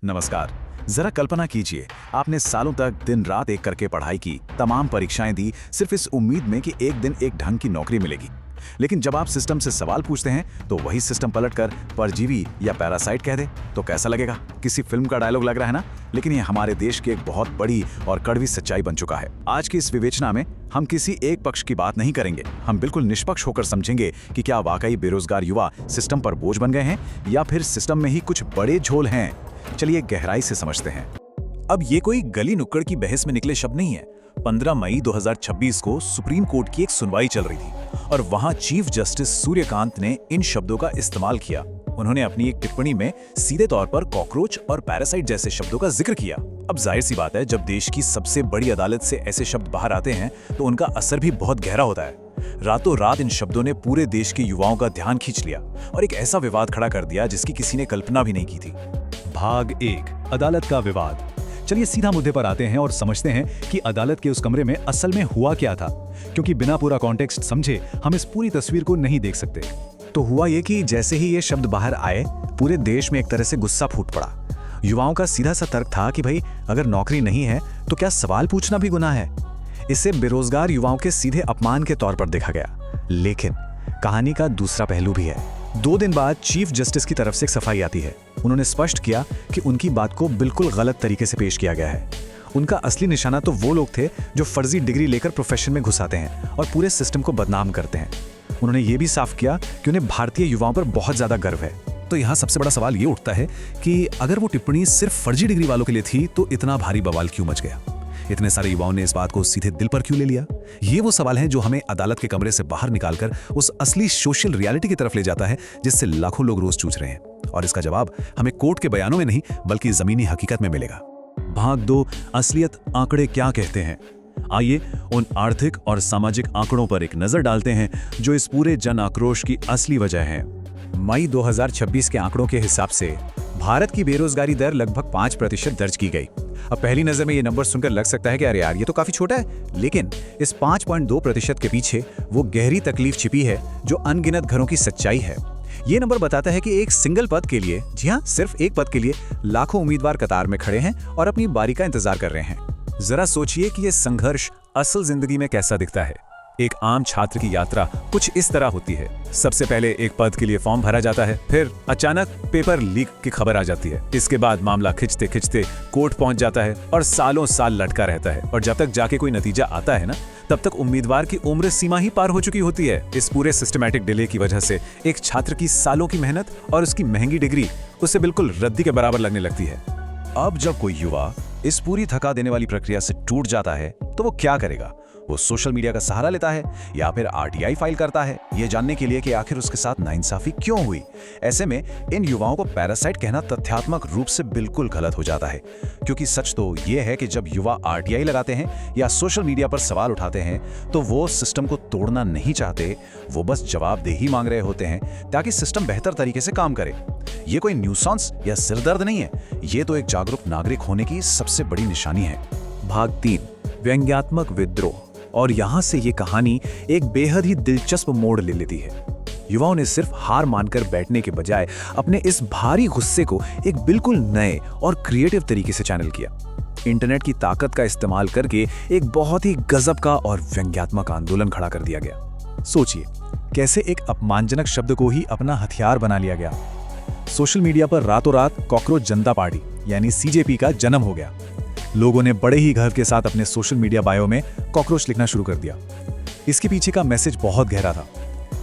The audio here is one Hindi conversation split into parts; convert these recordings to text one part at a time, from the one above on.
नमस्कार। जरा कल्पना कीजिए, आपने सालों तक दिन रात एक करके पढ़ाई की, तमाम परीक्षाएं दी, सिर्फ इस उम्मीद में कि एक दिन एक ढंग की नौकरी मिलेगी। लेकिन जब आप सिस्टम से सवाल पूछते हैं तो वही सिस्टम पलटकर परजीवी या पैरासाइट कह दे तो कैसा लगेगा? किसी फिल्म का डायलॉग लग रहा है ना? लेकिन ये हमारे देश की एक बहुत बड़ी और कड़वी सच्चाई बन चुका है। आज की इस विवेचना में हम किसी एक पक्ष की बात नहीं करेंगे। हम बिल्कुल निष्पक्ष होकर समझेंगे कि क्या वाकई बेरोजगार युवा सिस्टम पर बोझ बन गए हैं या फिर सिस्टम में ही कुछ बड़े झोल हैं। चलिए गहराई से समझते हैं। अब ये कोई गली नुक्कड़ की बहस में निकले शब्द नहीं है। 15 मई 2026 को सुप्रीम कोर्ट की एक सुनवाई चल रही थी और वहां चीफ जस्टिस सूर्यकांत ने इन शब्दों का इस्तेमाल किया। उन्होंने अपनी एक टिप्पणी में सीधे तौर पर कॉकरोच और पैरासाइट जैसे शब्दों का जिक्र किया। अब जाहिर सी बात है, जब देश की सबसे बड़ी अदालत से ऐसे शब्द बाहर आते हैं तो उनका असर भी बहुत गहरा होता है। रातों रात इन शब्दों ने पूरे देश के युवाओं का ध्यान खींच लिया और एक ऐसा विवाद खड़ा कर दिया जिसकी किसी ने कल्पना भी नहीं की थी। भाग 1, अदालत का विवाद। चलिए सीधा मुद्दे पर आते हैं और समझते हैं कि अदालत के उस कमरे में असल में हुआ क्या था, क्योंकि बिना पूरा कॉन्टेक्स्ट समझे हम इस पूरी तस्वीर को नहीं देख सकते। तो हुआ ये कि जैसे ही ये शब्द बाहर आए, पूरे देश में एक तरह से गुस्सा फूट पड़ा। युवाओं का सीधा सा तर्क था कि भाई, अगर नौकरी नहीं है तो क्या सवाल पूछना भी गुनाह है? इसे बेरोजगार युवाओं के सीधे अपमान के तौर पर देखा गया। लेकिन कहानी का दूसरा पहलू भी है। 2 दिन बाद चीफ जस्टिस की तरफ से एक सफाई आती है। उन्होंने स्पष्ट किया कि उनकी बात को बिल्कुल गलत तरीके से पेश किया गया है। उनका असली निशाना तो वो लोग थे जो फर्जी डिग्री लेकर प्रोफेशन में घुस आते हैं और पूरे सिस्टम को बदनाम करते हैं। उन्होंने ये भी साफ किया कि उन्हें भारतीय युवाओं पर बहुत ज्यादा गर्व है। तो यहाँ सबसे बड़ा सवाल ये उठता है कि अगर वो टिप्पणी सिर्फ फर्जी डिग्री वालों के लिए थी तो इतना भारी बवाल क्यों मच गया? इतने सारे युवाओं ने इस बात को सीधे दिल पर क्यों ले लिया? ये वो सवाल हैं जो हमें अदालत के कमरे से बाहर निकालकर उस असली सोशल रियलिटी की तरफ ले जाता है जिससे लाखों लोग रोज जूझ रहे हैं। और इसका जवाब हमें कोर्ट के बयानों में नहीं बल्कि जमीनी हकीकत में मिलेगा। भाग 2, असलियत आंकड़े क्या कहते हैं। आइए उन आर्थिक और सामाजिक आंकड़ों पर एक नजर डालते हैं जो इस पूरे जन आक्रोश की असली वजह है। मई 2026 के आंकड़ों के हिसाब से भारत की बेरोजगारी दर लगभग 5% दर्ज की गई। अब पहली नजर में ये नंबर सुनकर लग सकता है कि अरे यार, ये तो काफी छोटा है। लेकिन इस 5.2% के पीछे वो गहरी तकलीफ छिपी है जो अनगिनत घरों की सच्चाई है। ये नंबर बताता है कि एक सिंगल पद के लिए, जी हाँ, सिर्फ एक पद के लिए लाखों उम्मीदवार कतार में खड़े हैं और अपनी बारी का इंतजार कर रहे हैं। जरा सोचिए कि ये संघर्ष असल जिंदगी में कैसा दिखता है। एक आम छात्र की यात्रा कुछ इस तरह होती है। सबसे पहले एक पद के लिए फॉर्म भरा जाता है, फिर अचानक पेपर लीक की खबर आ जाती है। इसके बाद मामला खिंचते खिंचते कोर्ट पहुंच जाता है और सालों साल लटका रहता है। और जब तक जाके कोई नतीजा आता है ना, तब तक उम्मीदवार की उम्र सीमा ही पार हो चुकी होती है। इस पूरे सिस्टमैटिक डिले की वजह से एक छात्र की सालों की मेहनत और उसकी महंगी डिग्री उसे बिल्कुल रद्दी के बराबर लगने लगती है। अब जब कोई युवा इस पूरी थका देने वाली प्रक्रिया से टूट जाता है तो वो क्या करेगा? वो सोशल मीडिया का सहारा लेता है या फिर आरटीआई फाइल करता है, ये जानने के लिए कि आखिर उसके साथ नाइंसाफी क्यों हुई। ऐसे में इन युवाओं को पैरासाइट कहना तथ्यात्मक रूप से बिल्कुल गलत हो जाता है, क्योंकि सच तो ये है कि जब युवा आरटीआई लगाते हैं या सोशल मीडिया पर सवाल उठाते हैं तो वो सिस्टम को तोड़ना नहीं चाहते, वो बस जवाबदेही मांग रहे होते हैं ताकि सिस्टम बेहतर तरीके से काम करे। ये कोई न्यूसेंस या सिरदर्द नहीं है, ये तो एक जागरूक नागरिक होने की सबसे बड़ी निशानी है। भाग 3, व्यंग्यात्मक विद्रोह। और यहां से ये कहानी एक बेहद ही दिलचस्प मोड़ ले लेती है। युवाओं ने सिर्फ हार मानकर बैठने के बजाय अपने इस भारी गुस्से को एक बिल्कुल नए और क्रिएटिव तरीके से चैनल किया। इंटरनेट की ताकत का इस्तेमाल करके एक बहुत ही गजब का और व्यंग्यात्मक आंदोलन खड़ा कर दिया गया। सोचिए कैसे एक अपमानजनक शब्द को ही अपना हथियार बना लिया गया। सोशल मीडिया पर रातों रात कॉकरोच जनता पार्टी यानी सीजेपी का जन्म हो गया। लोगों ने बड़े ही गर्व के साथ अपने सोशल मीडिया बायो में कॉकरोच लिखना शुरू कर दिया। इसके पीछे का मैसेज बहुत गहरा था।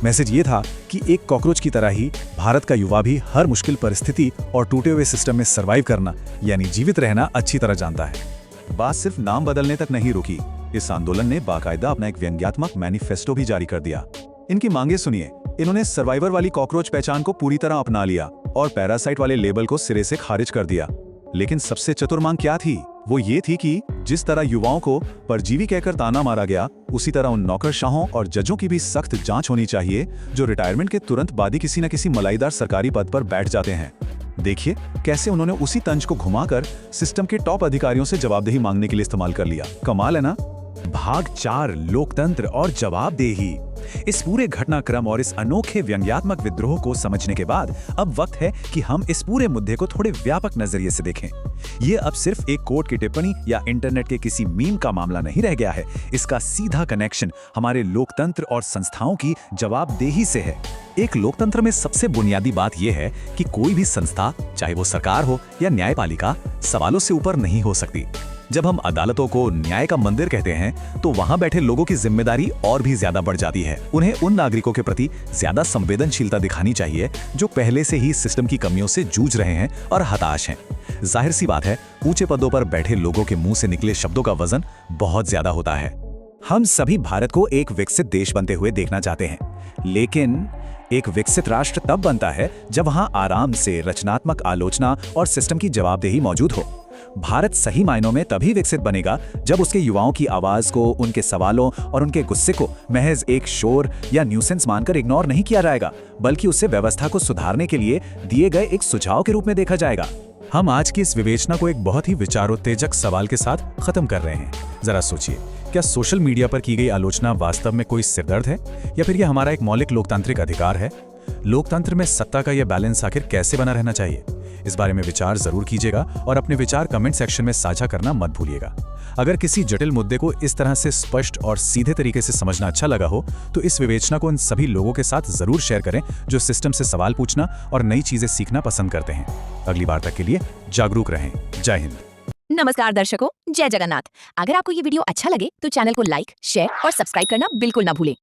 मैसेज ये था कि एक कॉकरोच की तरह ही भारत का युवा भी हर मुश्किल परिस्थिति और टूटे हुए सिस्टम में सरवाइव करना यानी जीवित रहना अच्छी तरह जानता है। बात सिर्फ नाम बदलने तक नहीं रुकी। इस आंदोलन ने बाकायदा अपना एक व्यंग्यात्मक मैनिफेस्टो भी जारी कर दिया। इनकी मांगे सुनिए। इन्होंने सर्वाइवर वाली कॉकरोच पहचान को पूरी तरह अपना लिया और पैरासाइट वाले लेबल को सिरे से खारिज कर दिया। लेकिन सबसे चतुर मांग क्या थी? वो ये थी कि जिस तरह युवाओं को परजीवी कहकर ताना मारा गया, उसी तरह उन नौकरशाहों और जजों की भी सख्त जांच होनी चाहिए जो रिटायरमेंट के तुरंत बाद ही किसी न किसी मलाईदार सरकारी पद पर बैठ जाते हैं। देखिए कैसे उन्होंने उसी तंज को घुमाकर सिस्टम के टॉप अधिकारियों से जवाबदेही मांगने के लिए इस्तेमाल कर लिया। कमाल है ना? भाग 4 लोकतंत्र और जवाबदेही। इस पूरे घटनाक्रम और इस अनोखे व्यंग्यात्मक विद्रोह को समझने के बाद अब वक्त है कि हम इस पूरे मुद्दे को थोड़े व्यापक नजरिए से देखें। ये अब सिर्फ एक कोर्ट की टिप्पणी या इंटरनेट के किसी मीम का मामला नहीं रह गया है। इसका सीधा कनेक्शन हमारे लोकतंत्र और संस्थाओं की जवाबदेही से है। एक लोकतंत्र में सबसे बुनियादी बात यह है कि कोई भी संस्था, चाहे वो सरकार हो या न्यायपालिका, सवालों से ऊपर नहीं हो सकती। जब हम अदालतों को न्याय का मंदिर कहते हैं तो वहां बैठे लोगों की जिम्मेदारी और भी ज्यादा बढ़ जाती है। उन्हें उन नागरिकों के प्रति ज्यादा संवेदनशीलता दिखानी चाहिए जो पहले से ही सिस्टम की कमियों से जूझ रहे हैं और हताश हैं। जाहिर सी बात है, ऊंचे पदों पर बैठे लोगों के मुंह से निकले शब्दों का वजन बहुत ज्यादा होता है। हम सभी भारत को एक विकसित देश बनते हुए देखना चाहते हैं, लेकिन एक विकसित राष्ट्र तब बनता है जब वहां आराम से रचनात्मक आलोचना और सिस्टम की जवाबदेही मौजूद हो। भारत सही मायनों में तभी विकसित बनेगा जब उसके युवाओं की आवाज को, उनके सवालों और उनके गुस्से को महज एक शोर या न्यूसेंस मानकर इग्नोर नहीं किया जाएगा, बल्कि उससे व्यवस्था को सुधारने के लिए दिए गए एक सुझाव के रूप में देखा जाएगा। हम आज की इस विवेचना को एक बहुत ही विचारोत्तेजक सवाल के साथ खत्म कर रहे हैं। जरा सोचिए, क्या सोशल मीडिया पर की गई आलोचना वास्तव में कोई सिरदर्द है या फिर यह हमारा एक मौलिक लोकतांत्रिक अधिकार है? लोकतंत्र में सत्ता का यह बैलेंस आखिर कैसे बना रहना चाहिए? इस बारे में विचार जरूर कीजिएगा और अपने विचार कमेंट सेक्शन में साझा करना मत भूलिएगा। अगर किसी जटिल मुद्दे को इस तरह से स्पष्ट और सीधे तरीके से समझना अच्छा लगा हो तो इस विवेचना को उन सभी लोगों के साथ जरूर शेयर करें जो सिस्टम से सवाल पूछना और नई चीजें सीखना पसंद करते हैं। अगली बार तक के लिए जागरूक रहें। जय हिंद। नमस्कार दर्शकों, जय जगन्नाथ। अगर आपको ये वीडियो अच्छा लगे तो चैनल को लाइक, शेयर और सब्सक्राइब करना बिल्कुल ना भूलें।